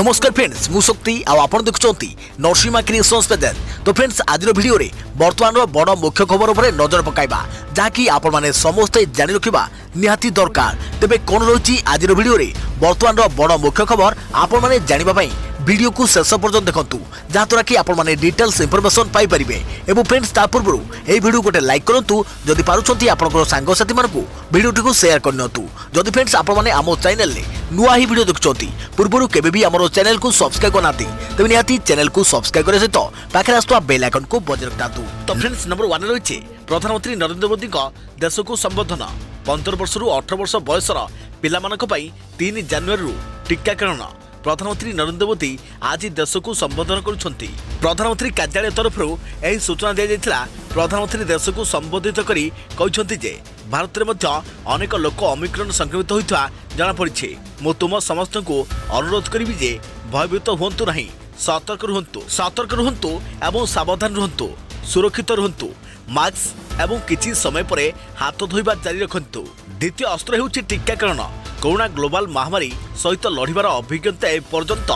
नमस्कार फ्रेंड्स मु शक्ति आपण देखुंती नरसिंहा क्रिएशंस पेज। तो फ्रेंड्स आज वीडियो रे वर्तमान बड़ मुख्य खबर उपर नजर पकाइबा जहाँकि आपण माने समस्ते जानि रखिबा निहाती दरकार। तेबे कोन रही आज वीडियो रे वर्तमान बड़ मुख्य खबर आपण माने जानिबा पई वीडियो को शेष पर्यंत देखंतु जहाँद्वारा कि आपण माने डिटेल्स इंफॉर्मेशन पाई परिबे। एवं फ्रेंड्स ता पूर्व ए वीडियो गोटे लाइक करंतु जदि पारुछंती आपनकर सांग साथी मानकु वीडियो को शेयर करनियंतु। जदि फ्रेंड्स आपण माने आमो चैनल ले नुआ ही वीडियो देखुछंती पूर्वरु केबे भी हमरो चैनल को सब्सक्राइब करनाती तबे निहाती चैनल को सब्सक्राइब करे सहित पाखे आस्तुवा बेल आइकन को बजाय रखतातु। तो फ्रेंड्स नंबर 1 रहिছে प्रधानमंत्री नरेंद्र मोदी को देश को संबोधन 15 वर्ष रु 18 वर्ष बयसर पिलामानक पई 3 जनवरी रु टीकाकरण। प्रधानमंत्री नरेंद्र मोदी आज देश को संबोधन करुछंती। प्रधानमंत्री कार्यालय तरफ यही सूचना दिया जायतिला। प्रधानमंत्री देश को संबोधित करी कहछंती जे भारत में मध्य अनेक लोक ओमिक्रॉन संक्रमित होइता जाना पड़िछे। मो तुम समस्त को अनुरोध करिबि जे भयभीत हुंतु नहीं, सतर्क रुहंतु एवं सावधान रुहंतु, सुरक्षित रुहंतु, मास्क एवं किछि समय परे हाथ धोइबा जारी रखंतु। द्वितीय अस्त्र हेउछि टीकाकरण। कोरोना ग्लोबल महामारी सहित लड़िबार अभिज्ञता ए पर्यंत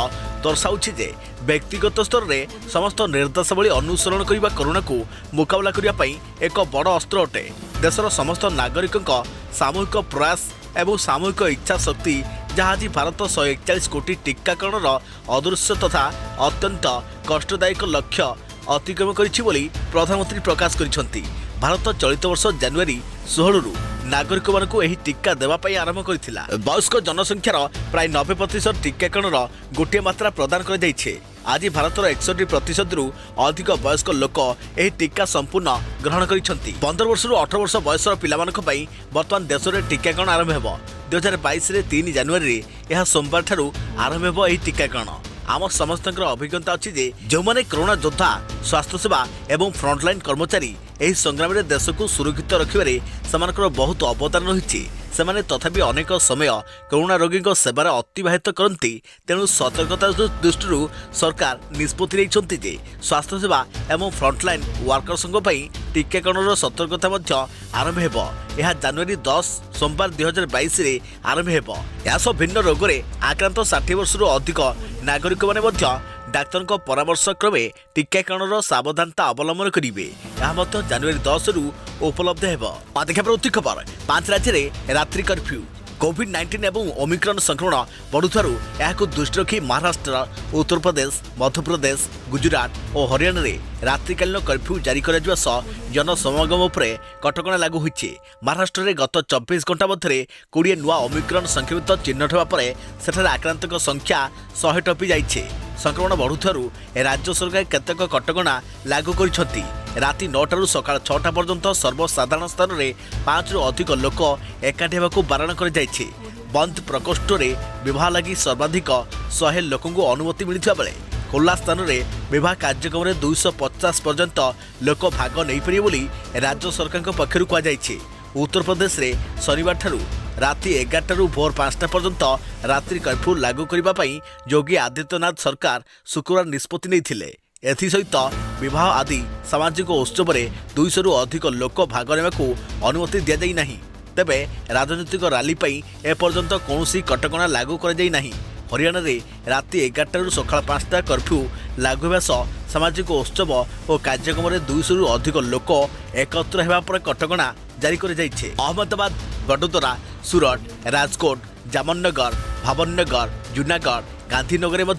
दर्शाउछि जे व्यक्तिगत स्तर में समस्त निर्देशावली अनुसरण करने कोरोना को मुकाबला करने एक बड़ अस्त्र अटे। देशर समस्त नागरिकों सामूहिक प्रयास एवं सामूहिक इच्छा शक्ति जहाँ आज भारत 141 कोटी टीकाकरण अदृश्य तथा अत्यंत कष्टदायक लक्ष्य अतिक्रम करिछि बोली प्रधानमंत्री प्रकाश करिसेंती। भारत चलित वर्ष जनवरी 16 रु नागरिक मानकु एही टीका देवा पई आरंभ करथिला। वयस्क जनसंख्यार प्राय 90% टीकाकरण गोटे मात्रा प्रदान कर जाइछे। आज भारतर 61% रु अधिक वयस्क लोक एही टीका संपूर्ण ग्रहण करिसेंती। 15 वर्ष रु 18 वर्ष बयसर पिलामानक पई वर्तमान देश रे टीकाकरण आरंभ हेबो। 2022 रे 3 जनवरी रे यह सोमवार ठारू आरंभ हेबो एही टीकाकरण। आम समस्त अभिज्ञता अच्छी जे जो माने कोरोना योद्धा स्वास्थ्य सेवा एवं फ्रंटलाइन कर्मचारी एही संग्राम में देश को सुरक्षित रखिबारे समानकर बहुत अवदान रही। सेमाने तथापि अनेक समय कोरोना रोगी सेवार अतिबाहित करती। तेणु सतर्कता दृष्टि सरकार निष्पत्ति लेइछन्ति जे स्वास्थ्य सेवा एवं फ्रंटलाइन वर्कर्सଙ୍କ ପାଇଁ टीकाकरण सतर्कता मध्य आरंभ हेबो। यह जनवरी 10 सोमवार 2022 रे आरंभ हेबो। यास भिन्न रोग रे आक्रांत 60 वर्ष रु अधिक नागरिक माने मध्य डाक्तर परामर्श क्रमे टीकाकरण सावधानता अवलंबन करेंगे। यह जनवरी 10 रु उपलब्ध हेबो। देखा प्रति खबर 5 राज्य में रात्रि कर्फ्यू। कोविड-19 एवं ओमिक्रॉन संक्रमण बढ़ुथारु यहाकु दृष्टि रखी महाराष्ट्र, उत्तर प्रदेश, मध्य प्रदेश, गुजरात और हरियाणा रे रात्रिकालीन कर्फ्यू जारी करा सह जनसमागम उपरे कटकणा लागू होइछे। महाराष्ट्र रे गत 24 घंटा मध्य 20 नुआ ओमिक्रॉन संक्रमित चिन्हट होगा पर सेठारे आक्रांतक संख्या 100 टपी जाइछे। संक्रमण बढ़ुथारु राज्य सरकार केतेक कटकणा लागू करिसथि। राति 9 टारू सकाळ 6टा पर्यंत सर्वसाधारण स्थान में 5 रु अधिक लोक एकाठी हेबाकु बारण कर जाइछे। बंद प्रकोष्ठ रे विवाह लगी सर्वाधिक 100 लोक को अनुमति मिलथिबा बेले खुला स्थान में विवाह कार्यक्रम में 250 पर्यंत लोक भाग नहीं पारे बोली राज्य सरकार पक्षरु कहा जाइछे। उत्तर प्रदेश रे शनिवार ठारू राति 11 रु भोर 5टा पर्यंत रात्रि कर्फ्यू लागू करबा पई योगी आदित्यनाथ सरकार शुक्रवार निष्पत्ति नैथिले। एसहित विवाह आदि सामाजिक उत्सव में 200 रु अधिक लोक भाग नेबाकू अनुमति दिया जाई नहीं। तेबे राजनीतिक रैली पई एपर्यंत कौनसी कटकणा लागू कर जाई नहीं। हरियाणा रे राति 11 रु सकाळ 5टा कर्फ्यू लागू हेबा सह सामाजिक उत्सव और कार्यक्रम में 200 रु अधिक लोक एकत्र हेबा पर कटकणा जारी कर जाइछे। अहमदाबाद, वडोदरा, सूरत, राजकोट, जामनगर, भावनगर, जूनागढ़, गांधीनगर में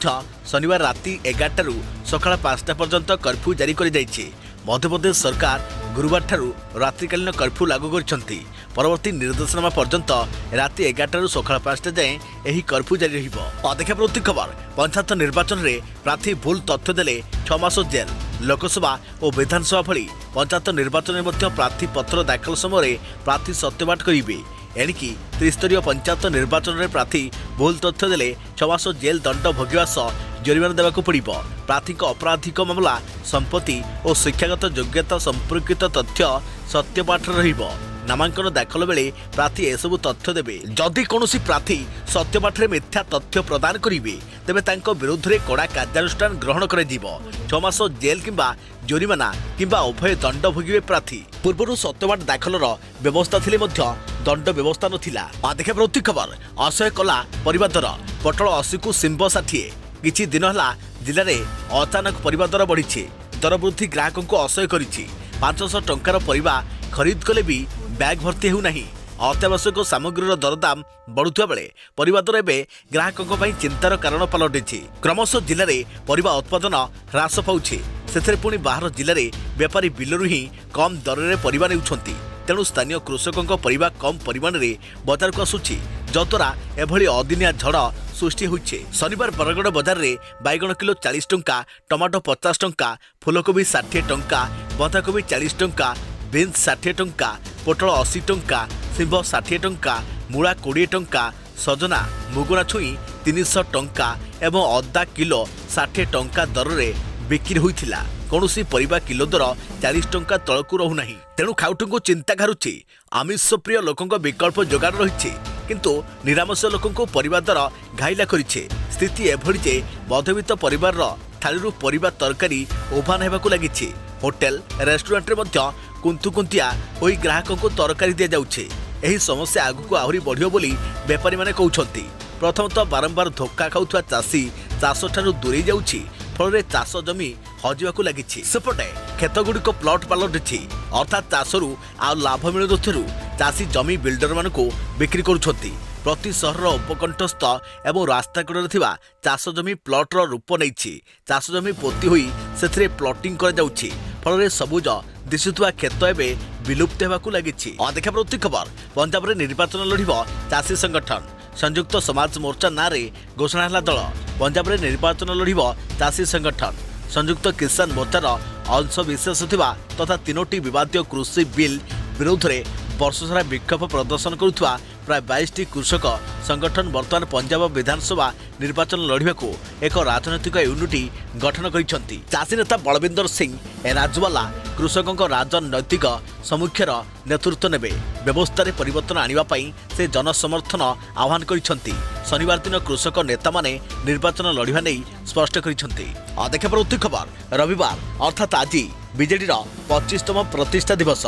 शनिवार राति 11 रु सकाळ 5टा पर्यंत कर्फ्यू जारी कर जाइछे। मध्यप्रदेश सरकार गुरुवार ठारू रात्रिकालीन कर्फ्यू लागू करछंती। परवर्ती निर्देशनामा पर्यंत राति 11 रु सकाळ 5टा जाए एही कर्फ्यू जारी रहिबो। देखा प्रति खबर पंचायत निर्वाचन रे प्रार्थी भूल तथ्य देले 6 मास जेल। लोकसभा और विधानसभा भली पंचायत निर्वाचन में मध्य प्रार्थी पत्र दाखल समय प्रार्थी सत्यपाठ करेंगे। एणिकी त्रिस्तरीय पंचायत निर्वाचन में प्रार्थी भूल तथ्य देले 6 मास जेल दंड भोगिबा सह जरिमाना देवाक पड़िबो। प्रार्थी अपराधिक मामला, संपत्ति और शिक्षागत योग्यता संपर्कित तथ्य सत्यपाठ रहिबो। नामांकन दाखल बेले प्रार्थी एसबु तथ्य देबे। जदि कौनसी प्रार्थी सत्यपाठ मिथ्या तथ्य प्रदान करेंगे तेबे तांको विरुद्ध रे कड़ा कार्यानुष्ठान ग्रहण कर 6 मास जेल किंबा जरिमाना किंबा उभय दंड भोगिबे प्रार्थी। पूर्व सत्यपाठ दाखलर व्यवस्था थिले मध्य दंड व्यवस्था नथिला। देखा प्रति खबर असह्य कला परिवार पटल 80 को सिंब 60 କିଛି ଦିନ ହେଲା ଜିଲ୍ଲାରେ ଅଚାନକ ପରିବା ଦର ବଢ଼ିଛି। ଦର ବୃଦ୍ଧି ଗ୍ରାହକଙ୍କୁ ଅସହ୍ୟ କରିଛି। 500 ଟଙ୍କାର ପରିବା ଖରିଦ କଲେ ବି ବ୍ୟାଗ୍ ଭର୍ତ୍ତି ହେଉନାହିଁ। ଅତ୍ୟାବଶ୍ୟକ ସାମଗ୍ରୀର ଦରଦାମ ବଢ଼ୁଥିବା ବେଳେ ପରିବା ଦର ଏବେ ଗ୍ରାହକଙ୍କ ପାଇଁ ଚିନ୍ତାର କାରଣ ପାଲଟିଛି। କ୍ରମଶଃ ଜିଲ୍ଲାରେ ପରିବା ଉତ୍ପାଦନ ହ୍ରାସ ପାଉଛି। ସେଥିରେ ପୁଣି ବାହାର ଜିଲ୍ଲାରେ ବେପାରୀ ବିଲରୁ ହିଁ କମ୍ ଦରରେ ପରିବା ନେଉଛନ୍ତି। ତେଣୁ ସ୍ଥାନୀୟ କୃଷକଙ୍କ ପରିବା କମ୍ ପରିମାଣରେ ବଜାରକୁ ଆସୁଛି, ଯଦ୍ୱାରା ଏଭଳି ଅଦିନିଆ ଝଡ଼ ସୃଷ୍ଟି ହୋଇଛି। ଶନିବାର ବରଗଡ଼ ବଜାରରେ ବାଇଗଣ କିଲୋ 40 ଟଙ୍କା, ଟମାଟୋ 50 ଟଙ୍କା, ଫୁଲକୋବି 60 ଟଙ୍କା, ବନ୍ଧାକୋବି 40 ଟଙ୍କା, ବିନ୍ସ 60 ଟଙ୍କା, ପୋଟଳ 80 ଟଙ୍କା, ଶିମ୍ବ 60 ଟଙ୍କା, ମୂଳା 20 ଟଙ୍କା, ସଜନା ମୁଗୁନା ଛୁଇଁ 300 ଟଙ୍କା ଏବଂ ଅଦା କିଲୋ 60 ଟଙ୍କା ଦରରେ ବିକ୍ରି ହୋଇଥିଲା। କୌଣସି ପରିବା କିଲୋ ଦର 40 ଟଙ୍କା ତଳକୁ ରହୁନାହିଁ। ତେଣୁ ଖାଉଟଙ୍କୁ ଚିନ୍ତା ଘାରୁଛି। ଆମିଷ ପ୍ରିୟ ଲୋକଙ୍କ ବିକଳ୍ପ ଯୋଗାଡ଼ ରହିଛି, କିନ୍ତୁ ନିରାମିଷ ଲୋକଙ୍କୁ ପରିବା ଦର ଘାଇଲା କରିଛି। ସ୍ଥିତି ଏଭଳି ଯେ ମଧ୍ୟବିତ୍ତ ପରିବାରର ଥାଳିରୁ ପରିବା ତରକାରୀ ଉଭାନ ହେବାକୁ ଲାଗିଛି। ହୋଟେଲ ରେଷ୍ଟୁରାଣ୍ଟରେ ମଧ୍ୟ କୁନ୍ତୁକୁନ୍ତିଆ ହୋଇ ଗ୍ରାହକଙ୍କୁ ତରକାରୀ ଦିଆଯାଉଛି। ଏହି ସମସ୍ୟା ଆଗକୁ ଆହୁରି ବଢ଼ିବ ବୋଲି ବେପାରୀମାନେ କହୁଛନ୍ତି। ପ୍ରଥମତଃ ବାରମ୍ବାର ଧୋକା ଖାଉଥିବା ଚାଷୀ ଚାଷଠାରୁ ଦୂରେଇ ଯାଉଛି, ଫଳରେ ଚାଷ ଜମି ହଜିବାକୁ ଲାଗିଛି। ସେପଟେ କ୍ଷେତଗୁଡ଼ିକ ପ୍ଲଟ୍ ପାଲଟିଛି, ଅର୍ଥାତ୍ ଚାଷରୁ ଆଉ ଲାଭ ମିଳୁନଥିବାରୁ ଚାଷୀ ଜମି ବିଲ୍ଡରମାନଙ୍କୁ ବିକ୍ରି କରୁଛନ୍ତି। ପ୍ରତି ସହରର ଉପକଣ୍ଠସ୍ଥ ଏବଂ ରାସ୍ତାକଡ଼ରେ ଥିବା ଚାଷ ଜମି ପ୍ଲଟ୍ର ରୂପ ନେଇଛି। ଚାଷ ଜମି ପୋତି ହୋଇ ସେଥିରେ ପ୍ଲଟିଂ କରାଯାଉଛି, ଫଳରେ ସବୁଜ ଦିଶୁଥିବା କ୍ଷେତ ଏବେ ବିଲୁପ୍ତ ହେବାକୁ ଲାଗିଛି। ଅଦେଖାପ୍ରତି ଖବର। ପଞ୍ଜାବରେ ନିର୍ବାଚନ ଲଢ଼ିବ ଚାଷୀ ସଂଗଠନ। ସଂଯୁକ୍ତ ସମାଜ ମୋର୍ଚ୍ଚା ନାଁରେ ଘୋଷଣା ହେଲା ଦଳ। ପଞ୍ଜାବରେ ନିର୍ବାଚନ ଲଢ଼ିବ ଚାଷୀ ସଂଗଠନ। ସଂଯୁକ୍ତ କିଷାନ ମୋର୍ଚ୍ଚାର ଅଂଶବିଶେଷ ଥିବା ତଥା 3ଟି ବିବାଦୀୟ କୃଷି ବିଲ୍ ବିରୋଧରେ ବର୍ଷସାରା ବିକ୍ଷୋଭ ପ୍ରଦର୍ଶନ କରୁଥିବା ପ୍ରାୟ 22ଟି କୃଷକ ସଂଗଠନ ବର୍ତ୍ତମାନ ପଞ୍ଜାବ ବିଧାନସଭା ନିର୍ବାଚନ ଲଢ଼ିବାକୁ ଏକ ରାଜନୈତିକ ୟୁନିଟ୍ ଗଠନ କରିଛନ୍ତି। ଚାଷୀ ନେତା ବଳବିନ୍ଦର ସିଂ ରାଜୱାଲା କୃଷକଙ୍କ ରାଜନୈତିକ ସମୀକ୍ଷାର ନେତୃତ୍ୱ ନେବେ। ବ୍ୟବସ୍ଥାରେ ପରିବର୍ତ୍ତନ ଆଣିବା ପାଇଁ ସେ ଜନସମର୍ଥନ ଆହ୍ୱାନ କରିଛନ୍ତି। ଶନିବାର ଦିନ କୃଷକ ନେତାମାନେ ନିର୍ବାଚନ ଲଢ଼ିବା ନେଇ ସ୍ପଷ୍ଟ କରିଛନ୍ତି। ଅଦେଖାପ୍ରତି ଖବର। ରବିବାର ଅର୍ଥାତ୍ ଆଜି ବିଜେଡିର 25ତମ ପ୍ରତିଷ୍ଠା ଦିବସ।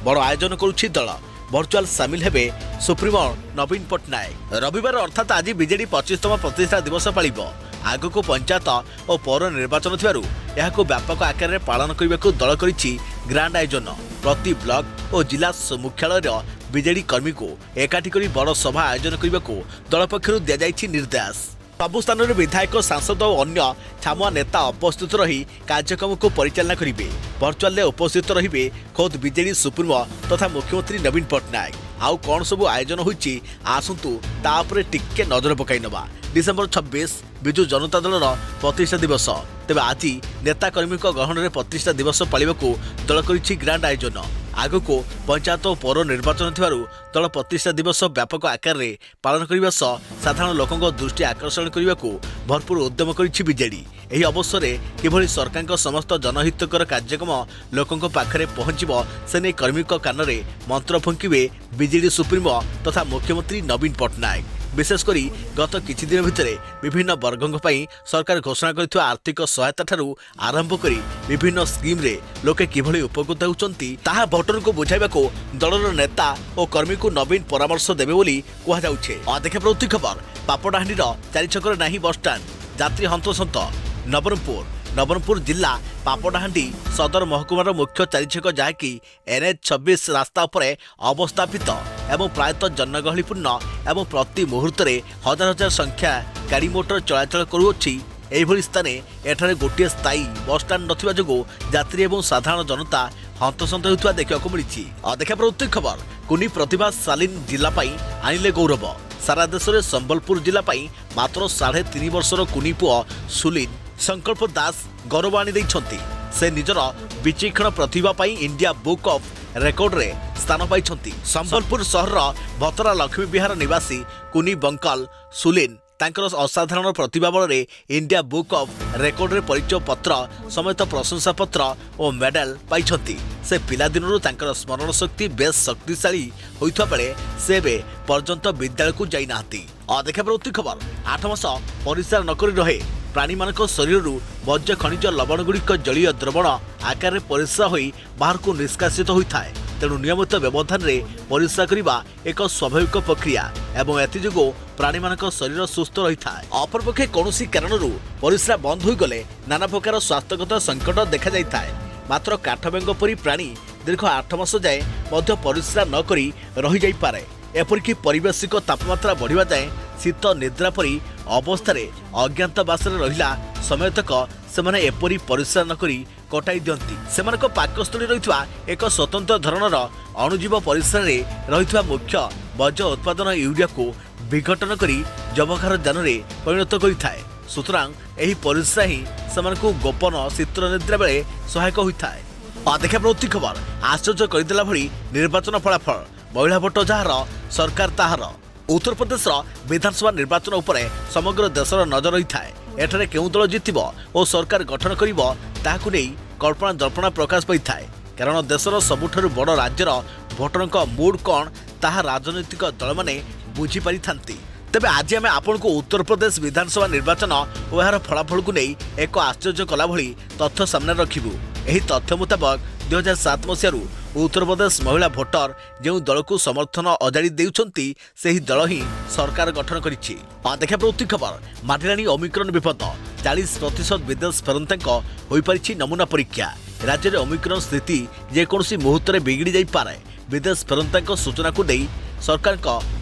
ବଡ଼ ଆୟୋଜନ କରୁଛି ଦଳ। ଭର୍ଚୁଆଲ ସାମିଲ ହେବେ ସୁପ୍ରିମୋ ନବୀନ ପଟ୍ଟନାୟକ। ରବିବାର ଅର୍ଥାତ୍ ଆଜି ବିଜେଡି 25ତମ ପ୍ରତିଷ୍ଠା ଦିବସ ପାଳିବ। ଆଗକୁ ପଞ୍ଚାୟତ ଓ ପୌର ନିର୍ବାଚନ ଥିବାରୁ ଏହାକୁ ବ୍ୟାପକ ଆକାରରେ ପାଳନ କରିବାକୁ ଦଳ କରିଛି ଗ୍ରାଣ୍ଡ ଆୟୋଜନ। ପ୍ରତି ବ୍ଲକ ଓ ଜିଲ୍ଲା ମୁଖ୍ୟାଳୟର ବିଜେଡି କର୍ମୀଙ୍କୁ ଏକାଠି କରି ବଡ଼ ସଭା ଆୟୋଜନ କରିବାକୁ ଦଳ ପକ୍ଷରୁ ଦିଆଯାଇଛି ନିର୍ଦ୍ଦେଶ। ସବୁ ସ୍ଥାନରେ ବିଧାୟକ, ସାଂସଦ ଓ ଅନ୍ୟ ଛାମୁଆ ନେତା ଉପସ୍ଥିତ ରହି କାର୍ଯ୍ୟକ୍ରମକୁ ପରିଚାଳନା କରିବେ। ଭର୍ଚୁଆଲରେ ଉପସ୍ଥିତ ରହିବେ ଖୋଦ୍ ବିଜେଡି ସୁପ୍ରିମୋ ତଥା ମୁଖ୍ୟମନ୍ତ୍ରୀ ନବୀନ ପଟ୍ଟନାୟକ। ଆଉ କ'ଣ ସବୁ ଆୟୋଜନ ହୋଇଛି ଆସନ୍ତୁ ତା ଉପରେ ଟିକେ ନଜର ପକାଇ ନେବା। ଡିସେମ୍ବର 26 ବିଜୁ ଜନତା ଦଳର ପ୍ରତିଷ୍ଠା ଦିବସ। ତେବେ ଆଜି ନେତାକର୍ମୀଙ୍କ ଗହଣରେ ପ୍ରତିଷ୍ଠା ଦିବସ ପାଳିବାକୁ ଦଳ କରିଛି ଗ୍ରାଣ୍ଡ ଆୟୋଜନ। ଆଗକୁ ପଞ୍ଚାୟତ ଓ ପୌର ନିର୍ବାଚନ ଥିବାରୁ ଦଳ ପ୍ରତିଷ୍ଠା ଦିବସ ବ୍ୟାପକ ଆକାରରେ ପାଳନ କରିବା ସହ ସାଧାରଣ ଲୋକଙ୍କ ଦୃଷ୍ଟି ଆକର୍ଷଣ କରିବାକୁ ଭରପୁର ଉଦ୍ୟମ କରିଛି ବିଜେଡି। ଏହି ଅବସରରେ କିଭଳି ସରକାରଙ୍କ ସମସ୍ତ ଜନହିତକର କାର୍ଯ୍ୟକ୍ରମ ଲୋକଙ୍କ ପାଖରେ ପହଞ୍ଚିବ ସେ ନେଇ କର୍ମୀଙ୍କ କାନରେ ମନ୍ତ୍ର ଫୁଙ୍କିବେ ବିଜେଡି ସୁପ୍ରିମୋ ତଥା ମୁଖ୍ୟମନ୍ତ୍ରୀ ନବୀନ ପଟ୍ଟନାୟକ। ବିଶେଷ କରି ଗତ କିଛି ଦିନ ଭିତରେ ବିଭିନ୍ନ ବର୍ଗଙ୍କ ପାଇଁ ସରକାର ଘୋଷଣା କରିଥିବା ଆର୍ଥିକ ସହାୟତା ଠାରୁ ଆରମ୍ଭ କରି ବିଭିନ୍ନ ସ୍କିମ୍ରେ ଲୋକେ କିଭଳି ଉପକୃତ ହେଉଛନ୍ତି ତାହା ଭୋଟରଙ୍କୁ ବୁଝାଇବାକୁ ଦଳର ନେତା ଓ କର୍ମୀଙ୍କୁ ନବୀନ ପରାମର୍ଶ ଦେବେ ବୋଲି କୁହାଯାଉଛି। ଅଦେଖାପ୍ରତି ଖବର। ପାପଡ଼ାହାଣ୍ଡିର ଚାରିଛକରେ ନାହିଁ ବସ୍ଷ୍ଟାଣ୍ଡ, ଯାତ୍ରୀ ହନ୍ତସନ୍ତ। ନବରଙ୍ଗପୁର ଜିଲ୍ଲା ପାପଡ଼ାହାଣ୍ଡି ସଦର ମହକୁମାର ମୁଖ୍ୟ ଚାରିଛକ, ଯାହାକି NH26 ରାସ୍ତା ଉପରେ ଅବସ୍ଥାପିତ ଏବଂ ପ୍ରାୟତଃ ଜନଗହଳିପୂର୍ଣ୍ଣ ଏବଂ ପ୍ରତି ମୁହୂର୍ତ୍ତରେ ହଜାର ହଜାର ସଂଖ୍ୟା ଗାଡ଼ି ମୋଟର ଚଳାଚଳ କରୁଅଛି। ଏହିଭଳି ସ୍ଥାନରେ ଏଠାରେ ଗୋଟିଏ ସ୍ଥାୟୀ ବସ୍ଷ୍ଟାଣ୍ଡ ନଥିବା ଯୋଗୁଁ ଯାତ୍ରୀ ଏବଂ ସାଧାରଣ ଜନତା ହନ୍ତସନ୍ତ ହେଉଥିବା ଦେଖିବାକୁ ମିଳିଛି। ଅଦେଖାପ୍ରତି ଖବର। କୁନି ପ୍ରତିଭା ସାଲିନ ଜିଲ୍ଲା ପାଇଁ ଆଣିଲେ ଗୌରବ। ସାରା ଦେଶରେ ସମ୍ବଲପୁର ଜିଲ୍ଲା ପାଇଁ ମାତ୍ର 3.5 ବର୍ଷର କୁନି ପୁଅ ସୁଲିନ ସଂକଳ୍ପ ଦାସ ଗୌରବ ଆଣିଦେଇଛନ୍ତି। ସେ ନିଜର ବିଚକ୍ଷଣ ପ୍ରତିଭା ପାଇଁ ଇଣ୍ଡିଆ ବୁକ୍ ଅଫ୍ ରେକର୍ଡରେ ସ୍ଥାନ ପାଇଛନ୍ତି। ସମ୍ବଲପୁର ସହରର ଭତରା ଲକ୍ଷ୍ମୀ ବିହାର ନିବାସୀ କୁନି ବଙ୍କଲ ସୁଲିନ ତାଙ୍କର ଅସାଧାରଣ ପ୍ରତିଭା ବଳରେ ଇଣ୍ଡିଆ ବୁକ୍ ଅଫ୍ ରେକର୍ଡରେ ପରିଚୟ ପତ୍ର ସମେତ ପ୍ରଶଂସାପତ୍ର ଓ ମେଡାଲ ପାଇଛନ୍ତି। ସେ ପିଲାଦିନରୁ ତାଙ୍କର ସ୍ମରଣ ଶକ୍ତି ବେଶ୍ ଶକ୍ତିଶାଳୀ ହୋଇଥିବା ବେଳେ ସେ ଏବେ ପର୍ଯ୍ୟନ୍ତ ବିଦ୍ୟାଳୟକୁ ଯାଇନାହାନ୍ତି। ଅଦେଖାପ୍ରତି ଖବର। 8 ମାସ ପରିସ୍କାର ନକରି ରହେ ପ୍ରାଣୀମାନଙ୍କ ଶରୀରରୁ ବର୍ଜ୍ୟ ଖଣିଜ ଲବଣଗୁଡ଼ିକ ଜଳୀୟ ଦ୍ରବଣ ଆକାରରେ ପରିସ୍ରା ହୋଇ ବାହାରକୁ ନିଷ୍କାସିତ ହୋଇଥାଏ। तेणु नियमित व्यवधान में परिस्रा करने एक स्वाभाविक प्रक्रिया एवं एथिजोगु प्राणी मानक शरीर सुस्थ रही था। अपरपक्षे कौन कारण परिस्रा बंद हो गले नाना प्रकार स्वास्थ्यगत संकट देखा जाए। मात्र काठबेंग परी प्राणी दीर्घ 8 मास जाए मध्य परिस्रा न करी रही जाई पारे। एपरिकी परिवेशिक तापमात्रा बढ़िया जाए शीत निद्रा परी अवस्था अज्ञातवास रहिला समय तक सेमाने एपरी परिस्रा न करी कटाई दियंती। सेमानक पाकस्थली रहितवा एक स्वतंत्र धरणर अणुजीव परिस्रा रे रहितवा मुख्य बज उत्पादन यूरिया को विघटन करी जबखार जान रे परिणत करिथाए। सुतरां एही परिस्रा ही सेमानकु गोपन शीत निद्रा बेले सहायक होइथाए। देखा प्रति खबर आश्चर्य करदेला भली निर्वाचन फलाफल महिला भोट जार सरकार ताहार। उत्तर प्रदेश विधानसभा निर्वाचन उपरे समग्र देशर नजर रही थाए। एठारे केउं दल जितिबो और सरकार गठन करिबो ताहाकु नै कल्पना जल्पना प्रकाश पाई थाए। कारण देशर सबुठारु बड़ राज्यर भोटरक मूड कौन ताहा राजनैतिक दल माने बुझी पारि थांती। तेबे आज आमे आपनको उत्तर प्रदेश विधानसभा निर्वाचन और यार फलाफल को नहीं एक आश्चर्य कला भली तथ्य सामने रखिबु। एही तथ्य मुताबक 2007 मसीह उत्तर प्रदेश महिला भोटर जो दल को समर्थन अजाड़ी देउछंती सेही दल ही सरकार गठन करिछि। देखा प्रति खबर माटिलानी ओमिक्रॉन विपद 40% विदेश फेरंतांक होई परिछि नमूना परीक्षा। राज्य में ओमिक्रॉन स्थिति जेकोसी मुहूर्त में बिगड़ी जाई पारे। विदेश फेरंतांक सूचना को नहीं सरकार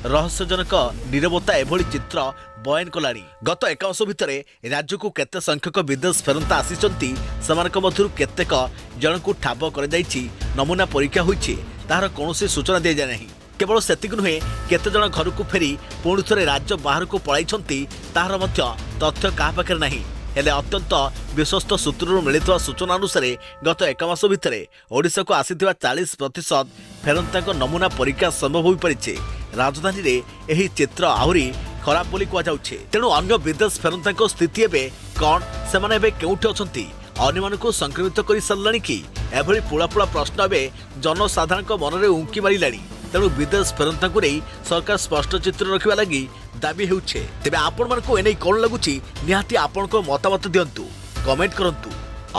रहस्यजनक नीरवता एभली चित्र बयान कलानी। गत 1 वर्ष भितर राज्य को केते संख्यक विदेश फेरंता आसीचंती सेमानक मध्यरु केतेक जनकु ठाब कर जाइछि नमूना परीक्षा होइछि तार कोनोसी सूचना दिया जाय नाही। केवल सेतिक नुहे केते जन घर को फेरी पुणी थरे राज्य बाहर को पळाइछंती तार मध्य तथ्य काहा पाखरे नाही। हेले अत्यंत विश्वस्त सूत्रରୁ मिलिଥିବା सूचना अनुसार गत 1 मास भितर ओडिशा को आसीथिबा 40% फेरंतांक नमूना परीक्षा संभव होई परिছে। राजधानी रे एही चित्र आहुरी खराब बोली कुआ जाउछे। तेणु अन्य विदेश फेरंतांक स्थिति एबे कोन सेमाने एबे केउठी अछंती अन्य मानकु संक्रमित करि सल्लानी कि एभली पुळापुळा प्रश्न एबे जनसाधारणक मनरे उंकी मारिलानी। तेणु विदेश फेरंतांकु नै सरकार स्पष्ट चित्र रखिबा लागि दाबी हेउछे। तेबे आपण मानकु एनै कोन लागुची निहाती आपनको मतामत दियंतु कमेंट करंतु।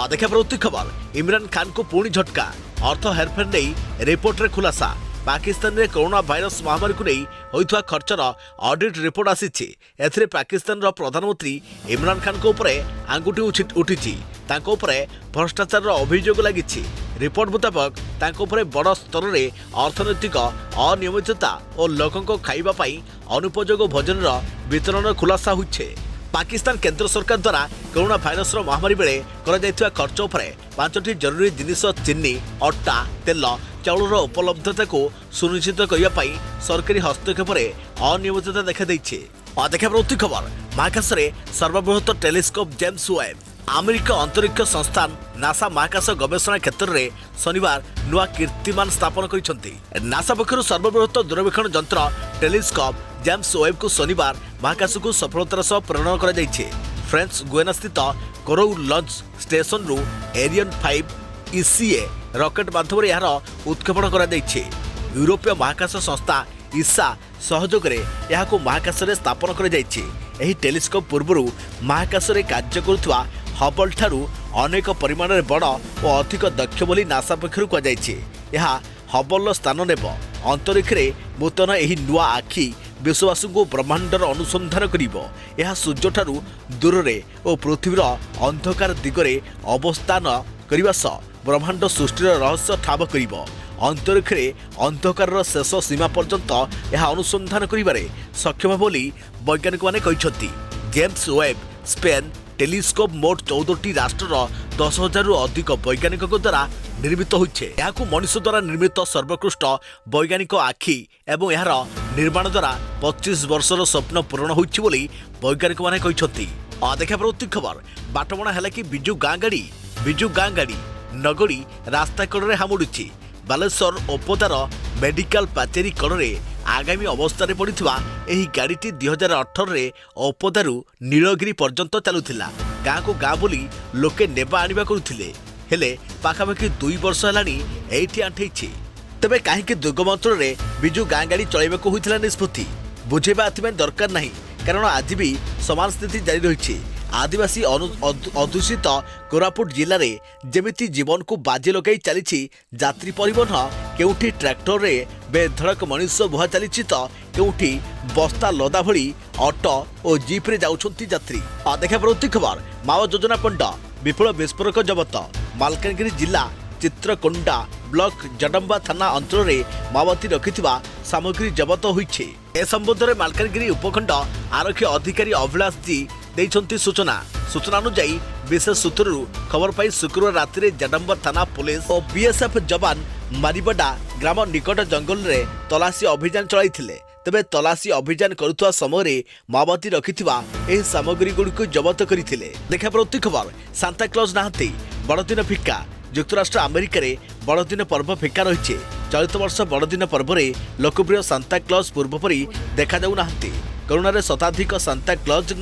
देखा प्रति खबर इमरान खान को पुणी झटका अर्थ हेरफेर नै रिपोर्ट रे खुलासा। पाकिस्तान रे कोरोना वायरस महामारी को नहीं होइथवा खर्चर ऑडिट रिपोर्ट आसीछि। एथिरे पाकिस्तान रो प्रधानमंत्री इमरान खान को ऊपर आंगुठी उठिछि। तांको ऊपर भ्रष्टाचार रो अभियोग लागिछि। रिपोर्ट मुताबक तांको ऊपर बड़ स्तर रे अर्थनैतिक अनियमितता और लोकंको खाइबा पई अनुपयोगी भोजन रो वितरण खुलासा होइछे। पाकिस्तान केंद्र सरकार द्वारा कोरोना भाइरस महामारी बेले करा जायथिबा खर्च उपरे 5टी जरूरी जिनिस चीनी अट्टा तेल चाउलर उपलब्धता को सुनिश्चित करने सरकारी हस्तक्षेप अनियमितता देखा देइछे। देखा प्रति खबर महाकाश में सर्वबृहत टेलीस्कोप जेम्स वेब अमेरिका अंतरिक्ष संस्थान नासा महाकाश गवेषणा क्षेत्र में शनिवार नुआ कीर्तिमान स्थापन करिसेंती। नासा पक्षरु सर्वबृहत दूरवीक्षण यंत्र टेलीस्कोप जेम्स वेब को शनिवार महाकाश को सफलतार सह प्रेरण करा जायछि। फ्रेंच गुएना स्थित कोरोउ लॉन्च स्टेशन रु एरियन 5 ECA रॉकेट माध्यम यार उत्क्षेपण करा जायछि। यूरोपीय महाकाश संस्था ईसा सहयोग में यह महाकाश में स्थापन करा जायछि। एही टेलीस्कोप पूर्व महाकाश में कार्य करुवा हबल ठारू अनेक परिमाण में बड़ और अधिक दक्ष बोली नासा पक्षरु कहा जायछि। यह हबल स्थान नेब अंतरिक्ष रे नूतन एही नुआ आखि विश्ववासी को ब्रह्मांडर अनुसंधान करिबो। यह सूर्य ठारू दूर रे और पृथ्वीर अंधकार दिगरे अवस्थान करने सह ब्रह्मांड सृष्टिर रहस्य ठाब करिबो। अंतरिक्ष रे अंधकार शेष सीमा पर्यंत यह अनुसंधान करिबारे सक्षम बोली वैज्ञानिक माने कहिसंती। जेम्स वेब स्पेन टेलीस्कोप मोट 14टी राष्ट्रर 10,000 रु अधिक वैज्ञानिक द्वारा निर्मित होइछे। याकु मनुष्य द्वारा निर्मित सर्वोत्कृष्ट वैज्ञानिक आखि एवं यार निर्माण द्वारा 25 वर्षर स्वप्न पूर्ण होइछि बोली वैज्ञानिक माने कहिसंती। देखा प्रति खबर बाटबणा हैला कि बिजु गाँ गाड़ी नगड़ी रास्ता कड़े हामुड़ुछि। बालेश्वर ओपदार मेडिकल पाचेरी कड़े आगामी अवस्था पड़ता यह गाड़ीटी 2018 रे ओपदारू नीलगिरी पर्यंत चलुथिला। गाँ को गाँ बोली लोके नेबा आनिबा करुथिले। हेले पाखापाखि 2 वर्ष हेलानी एठी आंठेछि। तबे काहेकि दुर्गम अंचल रे बिजु गाँ गाड़ी चलाइबाकू होइथिला निष्पत्ति बुझेबा एथिबे दरकार नाही। कारण आज भी समान स्थिति जारी रही। आदिवासी अधूषित कोरापुट जिले में जेमिति जीवन को बाजी लगे चली यात्री परिवहन केउठी ट्रैक्टर रे बेधड़क मनुष्य बुहा चली तो केउठी बस्ता लदा भली ऑटो और जीप रे जाउछंती यात्री। देखा परवर्ती खबर माओ योजना पंड विपुल विस्फोरक जबत मालकानगिरी जिला चित्रकोंडा ब्लॉक जडम्बा थाना अंचल में माओवादी रखिथिबा सामग्री जबत होईछे। ए संबंध में मालकानगिरी उपखंड आरक्षी अधिकारी अभिलाष जी देइछंती सूचना अनुसार विशेष सूत्रु खबर पाई शुक्रवार राति में जडम्बा थाना पुलिस और बीएसएफ जवान मारिबडा ग्राम निकट जंगल में तलाशी अभियान चलाइथिले। तेबे तलाशी अभियान करुवा समय माओवादी रखिथिबा एही सामग्री गुड़िक जबत करथिले। देखा परवर्ती खबर सांता क्लॉज नाहंती बड़दिन फिका युक्तराष्ट्र अमेरिका रे बड़दिन पर्व फिका रही। चलित वर्ष बड़दिन पर्व में लोकप्रिय सांता क्लॉज पूर्वपरी देखा जाऊ नाहंती। करोना शताधिक सांता क्लॉज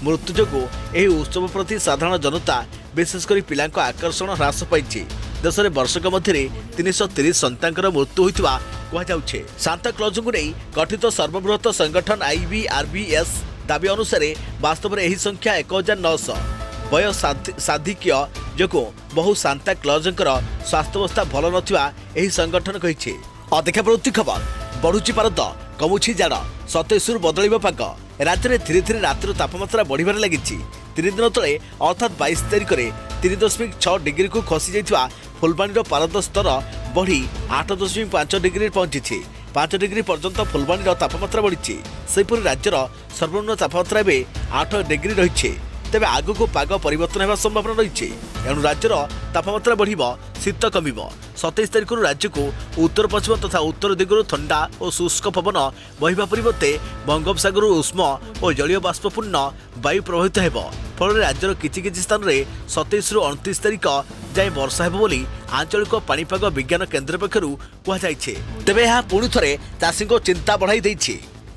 मृत्यु जोगु एही उत्सव प्रति साधारण जनता विशेषकर पिला आकर्षण ह्रास पाई। देश में वर्षक मध्य 330 सन्तांकर मृत्यु होता कहुचे। सांता क्लॉज को नहीं गठित सर्वबृहत संगठन IBRBS दावी अनुसार वास्तव में यह संख्या 1900। वय साधिक्य जो बहु सांता क्लॉजंकर स्वास्थ्यावस्था भल नथिबा एही संगठन कहिछे। देखा परवर्ती खबर बढ़ुची पारद कमुछि जाड़ 27 बदलिबा पाग। राज्य में धीरे धीरे रातिर तापमात्रा बढ़िबार लगी। 3 दिन तले अर्थात 22 तारिख में 3.6 डिग्री को खसी जाइथिबा फुलबाणी पारद स्तर बढ़ी 8.5 डिग्री पहुंची। 5 डिग्री पर्यंत फुलबाणी तापमात्रा बढ़ी। सेहीपरि राज्यर सर्वनिम्न तापमात्रा एवं 8 डिग्री रही। तेबे आगु को पाग परिवर्तन होगा संभावना रही। एणु राज्यर तापमात्रा बढ़ शीत कम। 27 तारिख राज्य को उत्तर पश्चिम तथा उत्तर दिगरू ठंडा और शुष्क पवन बहिबा परिवर्ते बंगोपसागर उष्म और जलीय बाष्पपूर्ण वायु प्रभावित होब। फल राज्यर किछि स्थान में 27 ରୁ 29 तारिख जाए वर्षा हेब बोली आंचलिक पाणीपाग विज्ञान केन्द्र पक्षरु कहुଯାଇଛି। तेबे यह पुणी थरे चाषी को चिंता बढ़ाई देइछि।